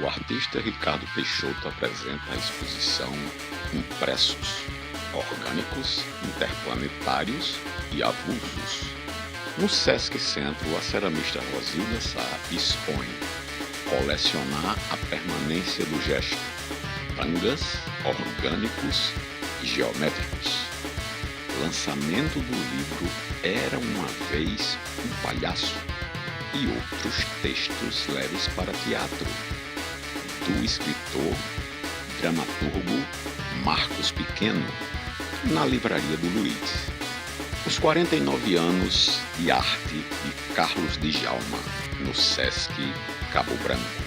o artista Ricardo Peixoto apresenta a exposição Impressos, Orgânicos, Interplanetários e Avulsos. No Sesc Centro, a ceramista Rosilda Sá expõe Colecionar a Permanência do Gesto, Tangas, Orgânicos e Geométricos. Lançamento do livro Era uma Vez um Palhaço e outros textos leves para teatro, do escritor, dramaturgo Marcos Pequeno, na Livraria do Luiz. Os 49 anos de arte de Carlos Djalma, no Sesc Cabo Branco.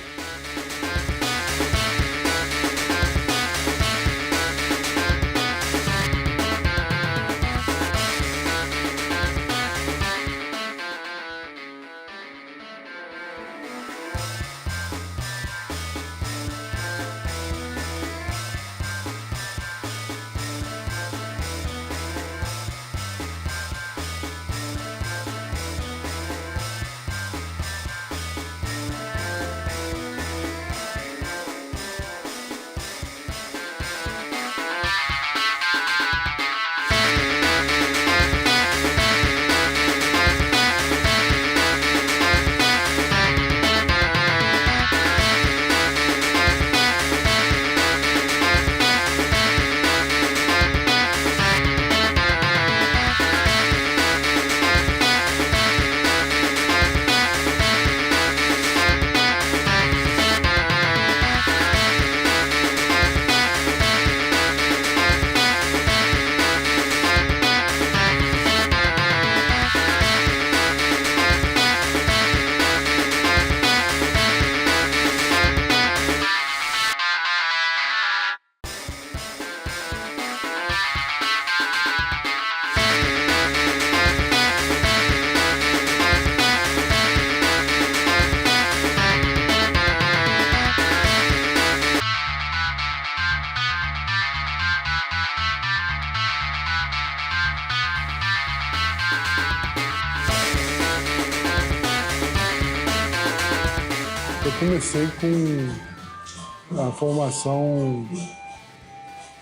Eu comecei com a formação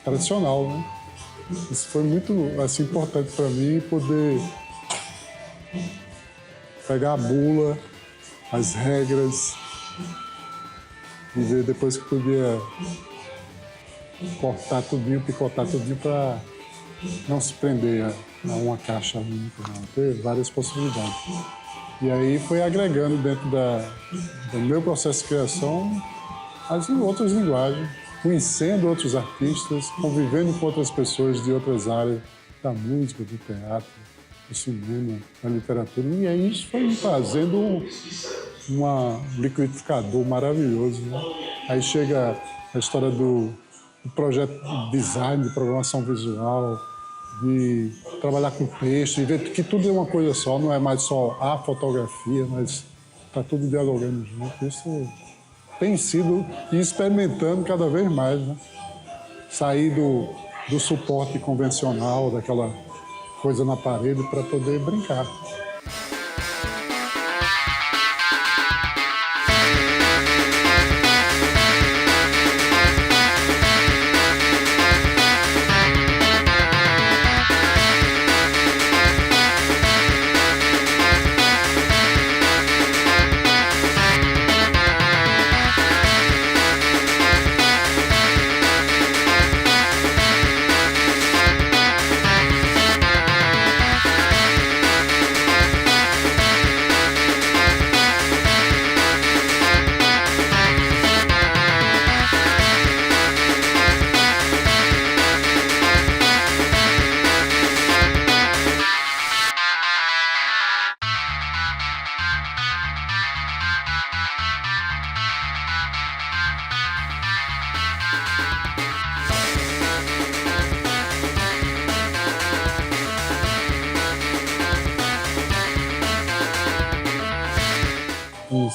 tradicional, né? Isso foi muito importante para mim, poder pegar a bula, as regras, e ver depois que podia cortar tudinho, picotar tudinho para não se prender a uma caixa única, não, ter várias possibilidades. E aí foi agregando dentro do meu processo de criação as outras linguagens, conhecendo outros artistas, convivendo com outras pessoas de outras áreas, da música, do teatro, do cinema, da literatura. E aí isso foi me trazendo um liquidificador maravilhoso, né? Aí chega a história do projeto de design, de programação visual, de trabalhar com texto e ver que tudo é uma coisa só, não é mais só a fotografia, mas está tudo dialogando junto. Isso tem sido e experimentando cada vez mais, né? Sair do suporte convencional, daquela coisa na parede, para poder brincar.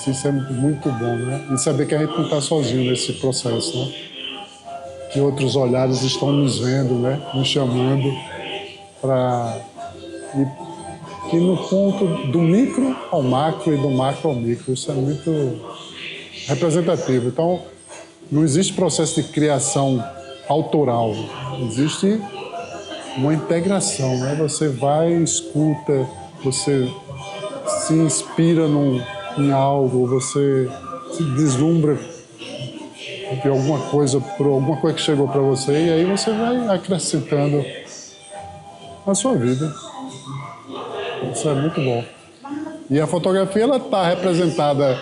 Isso é muito bom, né? E saber que a gente não está sozinho nesse processo, né? Que outros olhares estão nos vendo, né? Nos chamando para ir no ponto do micro ao macro e do macro ao micro. Isso é representativo. Então, não existe processo de criação autoral, existe uma integração, né? Você vai, escuta, você se inspira em algo, você se deslumbra de alguma coisa, por alguma coisa que chegou para você, e aí você vai acrescentando na sua vida. Isso é muito bom. E a fotografia, ela está representada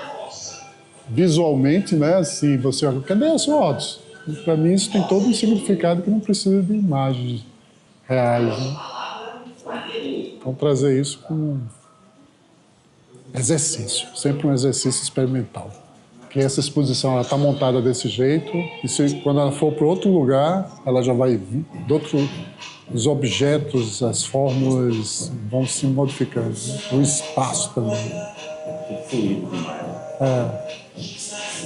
visualmente, né? Assim, você olha, cadê as fotos? Para mim, isso tem todo um significado que não precisa de imagens reais, né? Então, trazer isso como exercício, sempre um exercício experimental. Porque essa exposição está montada desse jeito, e quando ela for para outro lugar, ela já vai vir, os objetos, as fórmulas vão se modificando, né? O espaço também.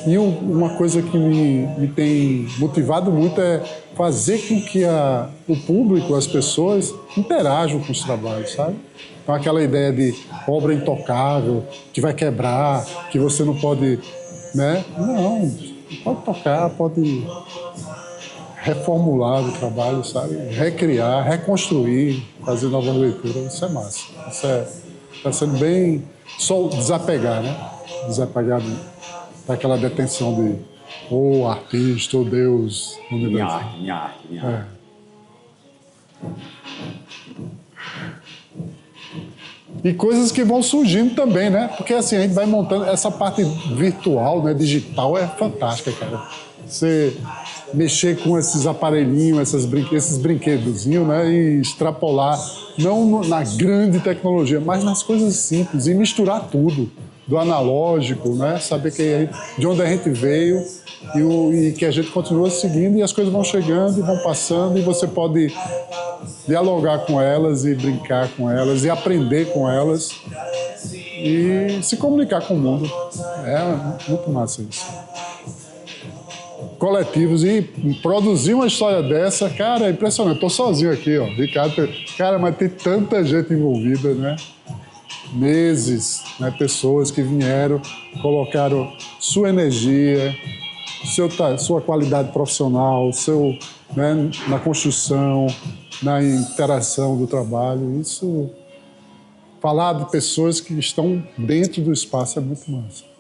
E uma coisa que me tem motivado muito é fazer com que o público, as pessoas, interajam com os trabalhos, sabe? Então, aquela ideia de obra intocável, que vai quebrar, que você não pode, né? Não, pode tocar, pode reformular o trabalho, sabe? Recriar, reconstruir, fazer novas leituras, isso é massa. Isso está sendo bem... Só desapegar, né? Desapegar daquela detenção de ou artista, ou Deus. Minha arte. E coisas que vão surgindo também, né? Porque assim, a gente vai montando... Essa parte virtual, né, digital, é fantástica, cara. Você mexer com esses aparelhinhos, esses brinquedozinhos, né? E extrapolar, não na grande tecnologia, mas nas coisas simples. E misturar tudo, do analógico, né? Saber de onde a gente veio e que a gente continua seguindo, e as coisas vão chegando e vão passando, e você pode dialogar com elas e brincar com elas e aprender com elas e se comunicar com o mundo. É muito massa isso. Coletivos, e produzir uma história dessa, cara, é impressionante. Estou sozinho aqui, ó, Ricardo. Cara, mas tem tanta gente envolvida, né? Meses, né? Pessoas que vieram, colocaram sua energia, sua qualidade profissional, né, na construção, na interação do trabalho. Isso, falar de pessoas que estão dentro do espaço é muito massa.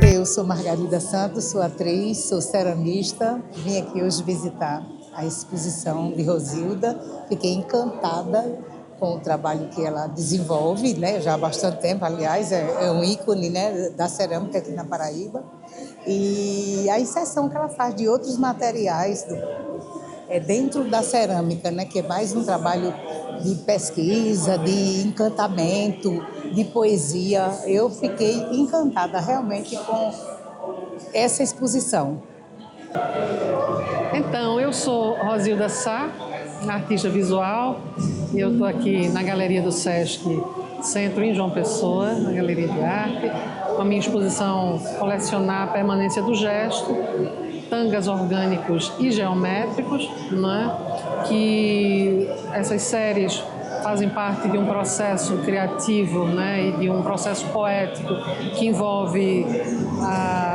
Eu sou Margarida Santos, sou atriz, sou ceramista. Vim aqui hoje visitar a exposição de Rosilda. Fiquei encantada com o trabalho que ela desenvolve, né? Já há bastante tempo, aliás, é um ícone, né, da cerâmica aqui na Paraíba. E a inserção que ela faz de outros materiais dentro da cerâmica, né, que é mais um trabalho de pesquisa, de encantamento, de poesia. Eu fiquei encantada realmente com essa exposição. Então, eu sou Rosilda Sá, artista visual, e eu estou aqui na Galeria do Sesc Centro, em João Pessoa, na Galeria de Arte, com a minha exposição Colecionar a Permanência do Gesto, tangas orgânicos e geométricos, né? Que essas séries fazem parte de um processo criativo, né? E de um processo poético que envolve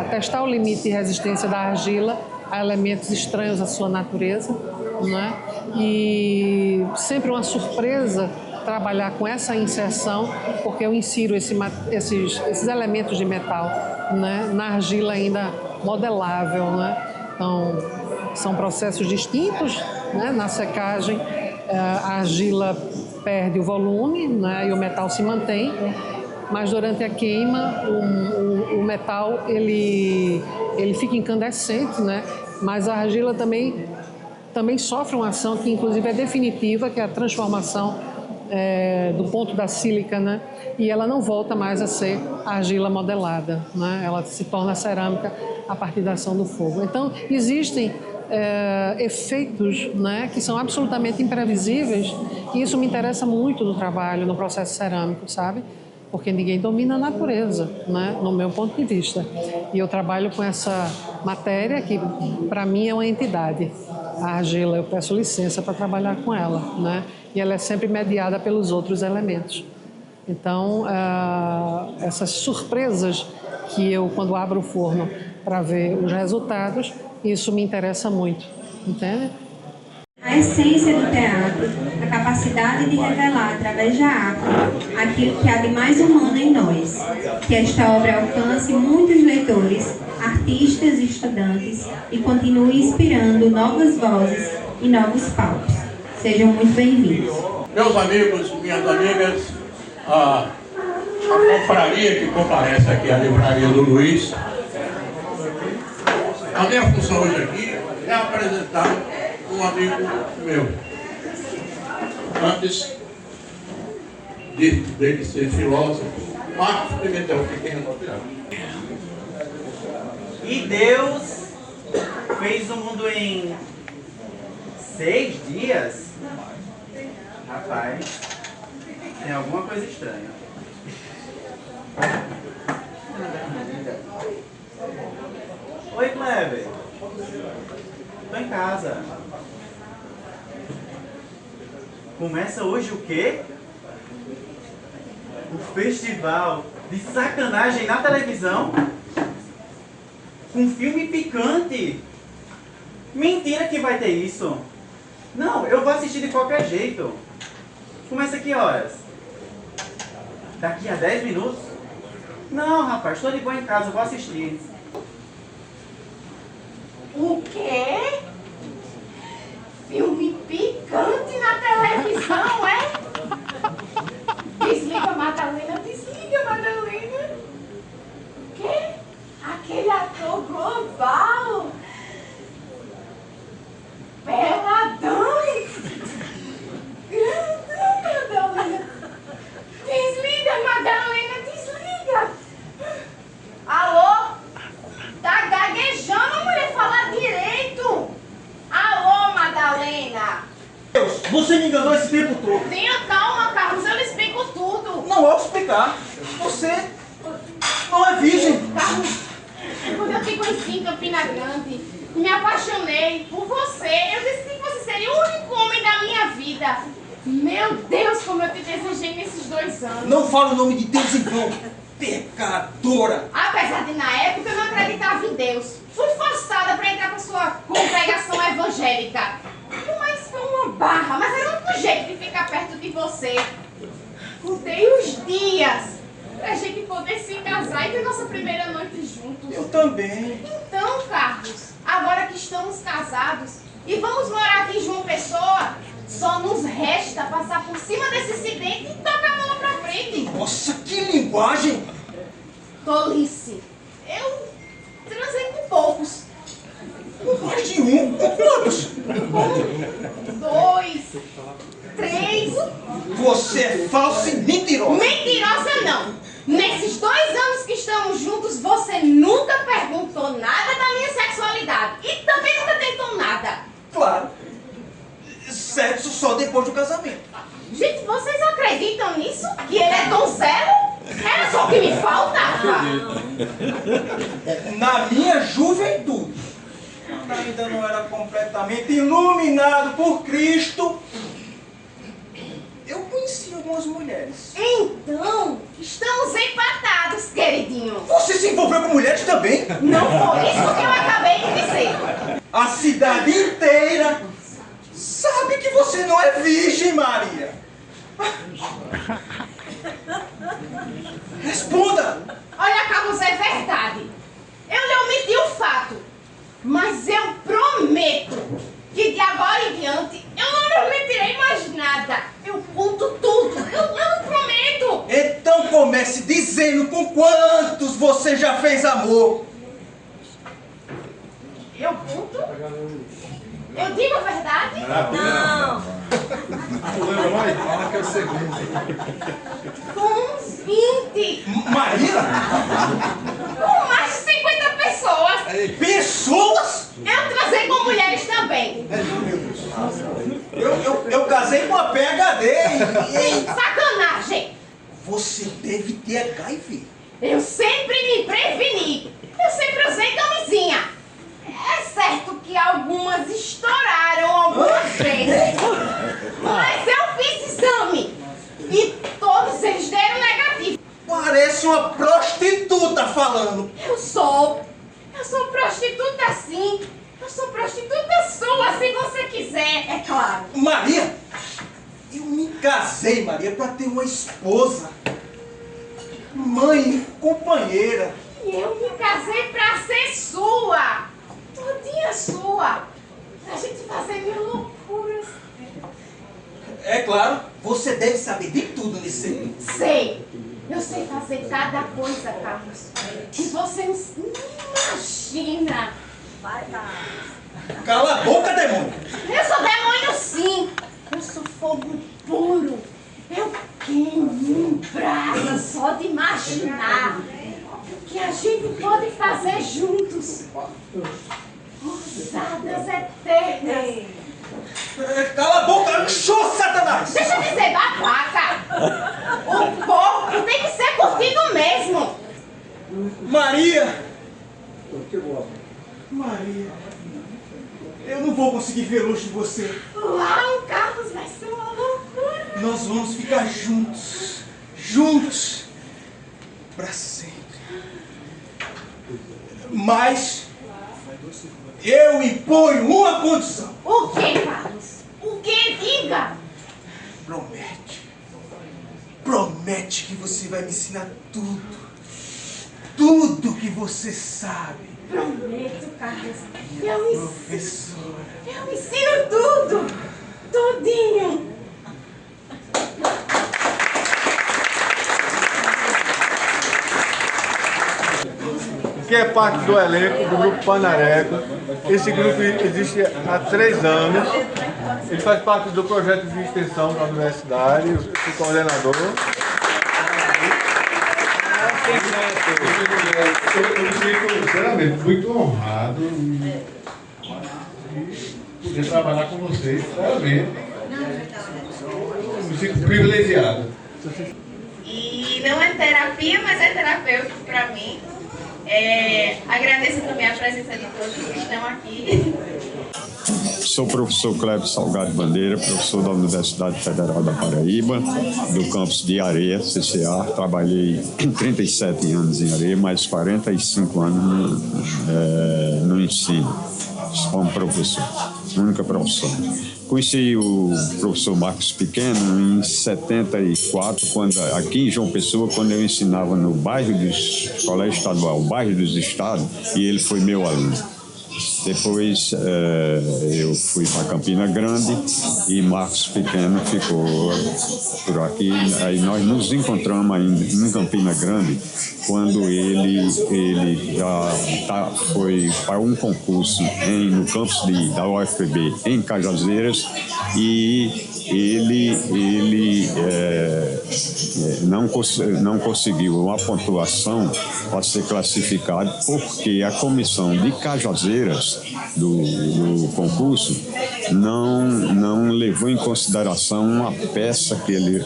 testar o limite de resistência da argila a elementos estranhos à sua natureza, né? E sempre uma surpresa trabalhar com essa inserção, porque eu insiro esses elementos de metal, né, na argila ainda modelável, né? Então, são processos distintos, né? Na secagem, a argila perde o volume, né? E o metal se mantém, mas durante a queima o metal ele fica incandescente, né? Mas a argila também sofre uma ação que inclusive é definitiva, que é a transformação do ponto da sílica, né? E ela não volta mais a ser argila modelada, né? Ela se torna cerâmica a partir da ação do fogo. Então, existem efeitos, né, que são absolutamente imprevisíveis, e isso me interessa muito no trabalho, no processo cerâmico, sabe? Porque ninguém domina a natureza, né, no meu ponto de vista. E eu trabalho com essa matéria que, para mim, é uma entidade. A argila, eu peço licença para trabalhar com ela, né? E ela é sempre mediada pelos outros elementos. Então, essas surpresas que eu, quando abro o forno para ver os resultados, isso me interessa muito, entende? A essência do teatro, a capacidade de revelar através da arte aquilo que há de mais humano em nós, que esta obra alcance muitos leitores, artistas e estudantes e continue inspirando novas vozes e novos palcos. Sejam muito bem-vindos. Meus amigos, minhas amigas, a confraria que comparece aqui, a Livraria do Luiz, a minha função hoje aqui é apresentar um amigo meu. Antes dele ser filósofo, Marcos Pimentel, que tem anotado. E Deus fez o mundo em 6 dias? Rapaz, tem alguma coisa estranha. Oi, Kleber. Tô em casa. Começa hoje o quê? O festival de sacanagem na televisão? Com filme picante? Mentira que vai ter isso. Não, eu vou assistir de qualquer jeito. Começa que horas? Daqui a 10 minutos? Não, rapaz, estou de boa em casa, eu vou assistir. O quê? Filme picante na televisão, é? Desliga, Madalena, desliga, Madalena. O quê? Aquele ator global. Peladão. Madalena. Desliga, Madalena, desliga. Alô? Tá gaguejando, mulher, fala direito. Alô, Madalena. Deus, você me enganou esse tempo todo. Tenha calma, Carlos, eu lhe explico tudo. Não vou explicar. Você não é virgem. Carlos, quando eu te conheci em Campina Grande, me apaixonei por você. Eu disse que você seria o único homem da minha vida. Meu Deus, como eu te desejei nesses 2 anos. Não fala o nome de Deus em vão. Pecadora. Apesar de, na época, eu não acreditava em Deus. Fui forçada para entrar para sua congregação evangélica. Mas foi uma barra, mas era o único jeito de ficar perto de você. Contei os dias pra gente poder se casar e ter nossa primeira noite juntos. Eu também. Então, Carlos, agora que estamos casados e vamos morar aqui em João Pessoa, só nos resta passar por cima desse acidente e tocar a bola pra frente. Nossa, que linguagem! Tolice. Eu transei com poucos. Mais de um? Quantos? 2, 3. Você é falsa e mentirosa. Mentirosa não. Nesses 2 anos que estamos juntos, você nunca perguntou nada da minha sexualidade. E também nunca tentou nada. Claro. Sexo só depois do casamento. Gente, vocês acreditam nisso? Que ele é donzelo? Era só o que me faltava. Na minha juventude, quando ainda não era completamente iluminado por Cristo, eu conheci algumas mulheres. Então, estamos empatados, queridinho. Você se envolveu com mulheres também? Não foi isso que eu acabei de dizer. A cidade inteira sabe que você não é virgem, Maria. Responda! Olha, Carlos, é verdade. Eu lhe omiti o fato. Mas eu prometo que de agora em diante eu não lhe omitirei mais nada. Eu conto tudo. Eu prometo. Então comece dizendo com quantos você já fez amor. Eu conto? Eu digo a verdade? Não lembra mais? Fala que é o segundo. Com uns 20. Maria? Com mais de 50 pessoas. Pessoas? Eu casei com mulheres também. Eu casei com a PhD e... Sacanagem. Você deve ter HIV. Eu sempre me preveni. Eu sempre usei camisinha. É certo que algumas estouraram algumas vezes. Mas eu fiz exame. E todos eles deram negativo. Parece uma prostituta falando. Eu sou prostituta sim. Eu sou prostituta sua, se você quiser, é claro. Maria, eu me casei, Maria, para ter uma esposa, mãe, companheira. E eu me casei pra ser sua. Todinha sua. Pra gente fazer mil loucuras. É claro, você deve saber de tudo nesse mundo. Sei. Eu sei fazer cada coisa, Carlos. Que você não imagina. Vai lá. Cala a boca, demônio. Eu sou demônio, sim. Eu sou fogo puro. Eu queimo em brasa só de imaginar o que a gente pode fazer juntos. Ousadas eternas. Cala a boca, show, Satanás. Deixa de ser babaca. O corpo tem que ser curtido mesmo. Maria. Maria. Eu não vou conseguir ver longe de você. Uau, Carlos, vai ser uma loucura. Nós vamos ficar juntos. Juntos. Pra sempre. Mas eu imponho uma condição. O que, Carlos? O que? Diga. Promete. Promete que você vai me ensinar tudo. Tudo que você sabe. Prometo, Carlos. Eu Professora. ensino tudo. Tudinho. Que é parte do elenco do Grupo Panareco. Esse grupo existe há 3 anos. Ele faz parte do projeto de extensão da universidade, eu sou coordenador. Eu fico, sinceramente, muito honrado em poder trabalhar com vocês, sinceramente. Eu me sinto privilegiado. E não é terapia, mas é terapêutico para mim. Agradeço também a presença de todos que estão aqui. Sou o professor Cleber Salgado Bandeira, professor da Universidade Federal da Paraíba, do campus de Areia, CCA. Trabalhei 37 anos em Areia, mais 45 anos no ensino, como professor, única profissão. Conheci o professor Marcos Pequeno em 74, aqui em João Pessoa, quando eu ensinava no bairro do Colégio Estadual, o bairro dos Estados, e ele foi meu aluno. Depois eu fui para Campina Grande e Marcos Pequeno ficou por aqui. Aí nós nos encontramos ainda em Campina Grande quando ele já foi para um concurso no campus da UFPB em Cajazeiras e ele não conseguiu uma pontuação para ser classificado porque a comissão de Cajazeiras do concurso não levou em consideração uma peça que ele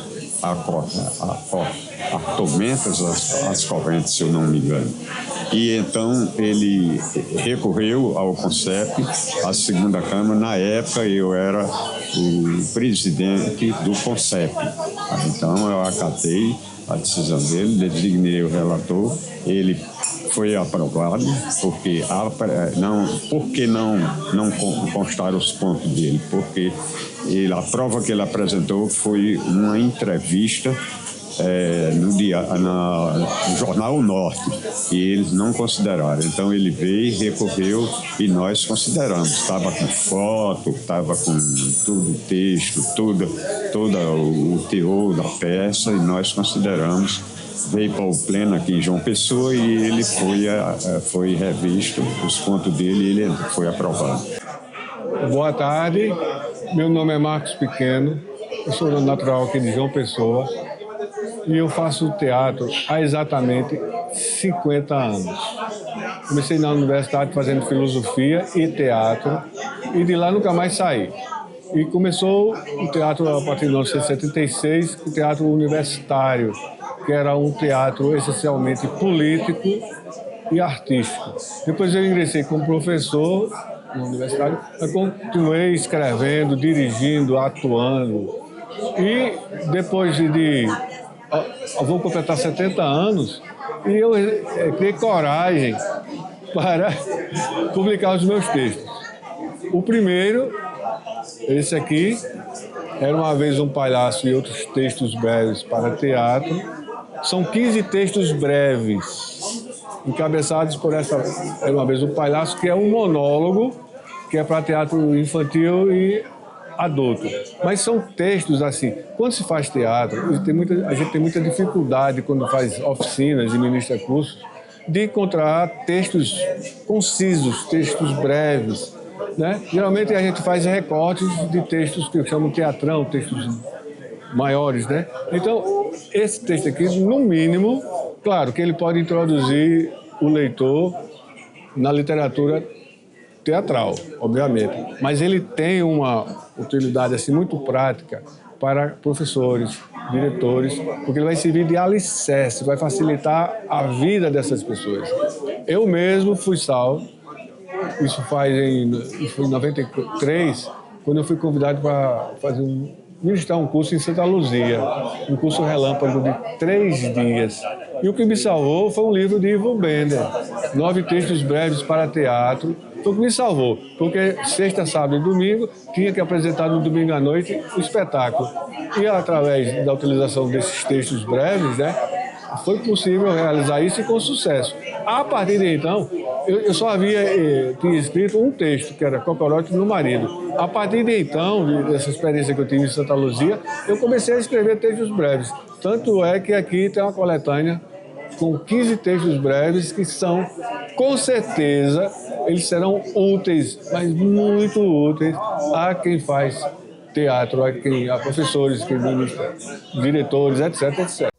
atormenta as correntes, se eu não me engano. E então ele recorreu ao CONCEP, à segunda Câmara. Na época eu era o presidente do CONCEP. Então eu acatei a decisão dele, designei o relator, ele foi aprovado, porque não constaram os pontos dele, porque a prova que ele apresentou foi uma entrevista no Jornal Norte, e eles não consideraram. Então ele veio, recorreu e nós consideramos. Estava com foto, estava com tudo, texto, todo o teor da peça, e nós consideramos. Veio para o Pleno aqui em João Pessoa e ele foi revisto, os pontos dele, e ele foi aprovado. Boa tarde, meu nome é Marcos Pequeno, eu sou natural aqui de João Pessoa e eu faço teatro há exatamente 50 anos. Comecei na universidade fazendo filosofia e teatro e de lá nunca mais saí. E começou o teatro a partir de 1976, o teatro universitário, que era um teatro essencialmente político e artístico. Depois eu ingressei como professor na universidade, eu continuei escrevendo, dirigindo, atuando. E depois eu vou completar 70 anos e eu criei coragem para publicar os meus textos. O primeiro, esse aqui, era Uma Vez um Palhaço e Outros Textos Breves para Teatro. São 15 textos breves, encabeçados por essa Era Uma Vez um Palhaço, que é um monólogo, que é para teatro infantil e adulto. Mas são textos assim, quando se faz teatro, a gente tem muita dificuldade quando faz oficinas e ministra cursos, de encontrar textos concisos, textos breves, né? Geralmente a gente faz recortes de textos que chamam teatrão, textos maiores, né? Então, esse texto aqui, no mínimo, claro que ele pode introduzir o leitor na literatura teatral, obviamente, mas ele tem uma utilidade assim muito prática para professores, diretores, porque ele vai servir de alicerce, vai facilitar a vida dessas pessoas. Eu mesmo fui salvo, isso foi em 93, quando eu fui convidado para ministrar um curso em Santa Luzia, um curso relâmpago de 3 dias. E o que me salvou foi um livro de Ivo Bender, 9 textos breves para teatro. Foi o que me salvou, porque sexta, sábado e domingo tinha que apresentar no domingo à noite o espetáculo. E através da utilização desses textos breves, né, foi possível realizar isso e com sucesso. A partir de então, eu só tinha escrito um texto, que era Cocorote no Marido. A partir de então, dessa experiência que eu tive em Santa Luzia, eu comecei a escrever textos breves. Tanto é que aqui tem uma coletânea com 15 textos breves que são, com certeza, eles serão úteis, mas muito úteis a quem faz teatro, a professores, diretores, etc, etc.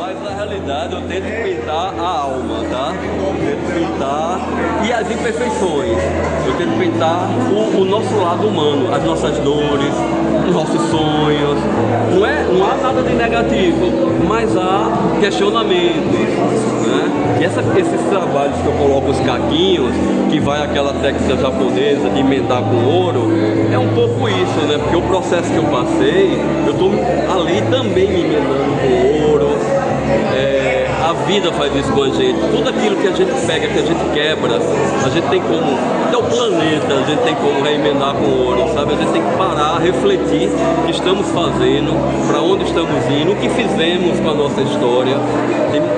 Mas na realidade eu tento pintar a alma, tá? Eu tento pintar e as imperfeições. Eu tento pintar o nosso lado humano, as nossas dores, os nossos sonhos. Não há nada de negativo, mas há questionamentos, né? E esses trabalhos que eu coloco os caquinhos, que vai aquela técnica japonesa de emendar com ouro, é um pouco isso, né? Porque o processo que eu passei, eu estou ali também me emendando com ouro. A vida faz isso com a gente. Tudo aquilo que a gente pega, que a gente quebra, a gente tem como, até o planeta, a gente tem como reemendar com ouro, sabe? A gente tem que parar, refletir o que estamos fazendo, para onde estamos indo, o que fizemos com a nossa história.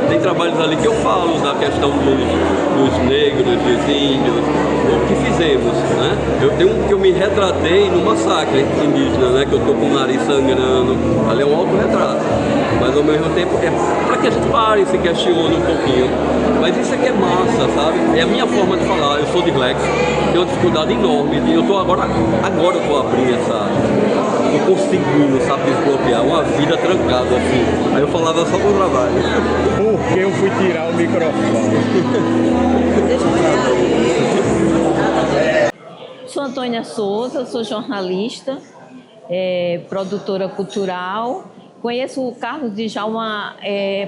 Tem trabalhos ali que eu falo da questão dos negros, dos índios, o que fizemos, né? Eu tenho um que eu me retratei no massacre indígena, né? Que eu tô com o nariz sangrando, ali é um autorretrato. Mas ao mesmo tempo é para que a gente pare e se questione um pouquinho. Mas isso aqui é massa, sabe? É a minha forma de falar. Eu sou dislexo, tenho uma dificuldade enorme. Eu tô agora eu tô abrindo essa... Tô conseguindo, sabe, desbloquear uma vida trancada assim. Aí eu falava só pro trabalho. Por que eu fui tirar o microfone? Sou Antônia Souza, sou jornalista, produtora cultural. Conheço o Carlos Djalma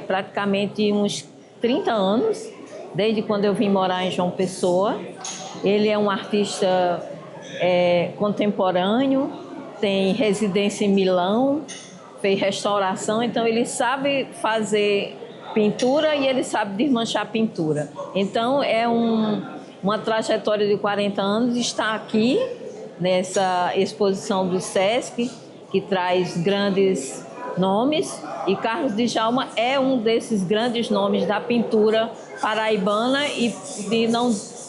praticamente uns 30 anos, desde quando eu vim morar em João Pessoa. Ele é um artista contemporâneo, tem residência em Milão, fez restauração, então ele sabe fazer pintura e ele sabe desmanchar pintura. Então é uma trajetória de 40 anos, está aqui nessa exposição do Sesc, que traz grandes nomes, e Carlos Djalma é um desses grandes nomes da pintura paraibana e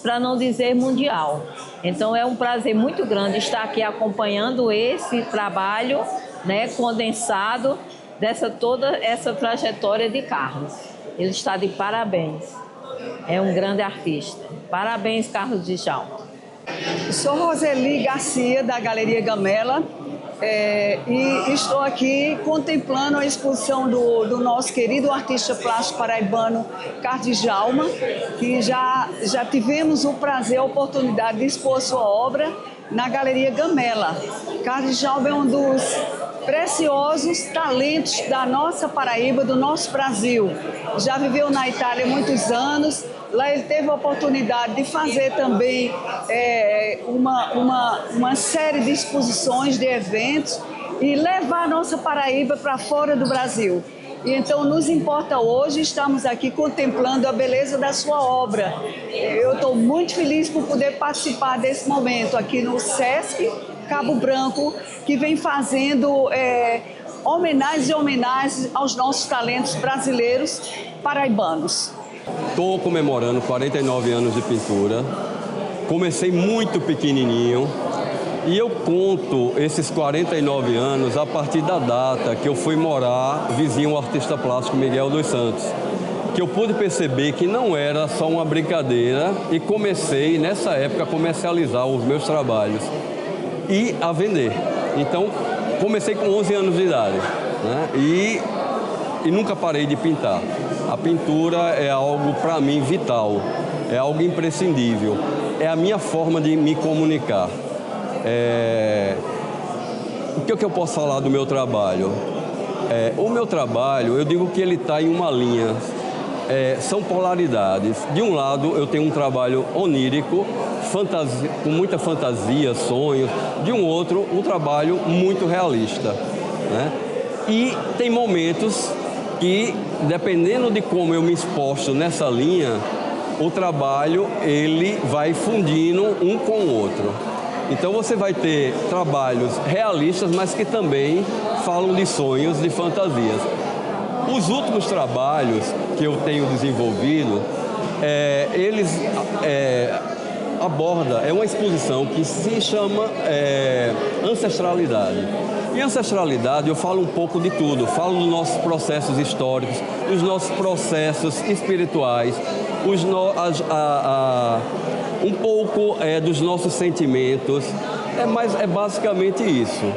para não dizer mundial. Então é um prazer muito grande estar aqui acompanhando esse trabalho, né, condensado toda essa trajetória de Carlos. Ele está de parabéns. É um grande artista. Parabéns, Carlos Djalma. Sou Roseli Garcia, da Galeria Gamela. E estou aqui contemplando a exposição do nosso querido artista plástico paraibano, Carlos Djalma, que já tivemos o prazer, a oportunidade de expor sua obra na Galeria Gamela. Carlos Djalma é um dos preciosos talentos da nossa Paraíba, do nosso Brasil. Já viveu na Itália há muitos anos. Lá ele teve a oportunidade de fazer também uma série de exposições, de eventos, e levar a nossa Paraíba para fora do Brasil. E então nos importa hoje estarmos aqui contemplando a beleza da sua obra. Eu estou muito feliz por poder participar desse momento aqui no Sesc Cabo Branco, que vem fazendo homenagens aos nossos talentos brasileiros paraibanos. Estou comemorando 49 anos de pintura. Comecei muito pequenininho e eu conto esses 49 anos a partir da data que eu fui morar vizinho ao artista plástico Miguel dos Santos, que eu pude perceber que não era só uma brincadeira e comecei, nessa época, a comercializar os meus trabalhos e a vender. Então, comecei com 11 anos de idade, né? E nunca parei de pintar. A pintura é algo, para mim, vital, é algo imprescindível, é a minha forma de me comunicar. O que eu posso falar do meu trabalho? O meu trabalho, eu digo que ele está em uma linha, são polaridades. De um lado, eu tenho um trabalho onírico, com muita fantasia, sonhos. De um outro, um trabalho muito realista, né? E tem momentos que, dependendo de como eu me exposto nessa linha, o trabalho ele vai fundindo um com o outro. Então você vai ter trabalhos realistas, mas que também falam de sonhos, de fantasias. Os últimos trabalhos que eu tenho desenvolvido, eles abordam, é uma exposição que se chama Ancestralidade. Em ancestralidade eu falo um pouco de tudo, falo dos nossos processos históricos, dos nossos processos espirituais, um pouco dos nossos sentimentos, mas é basicamente isso.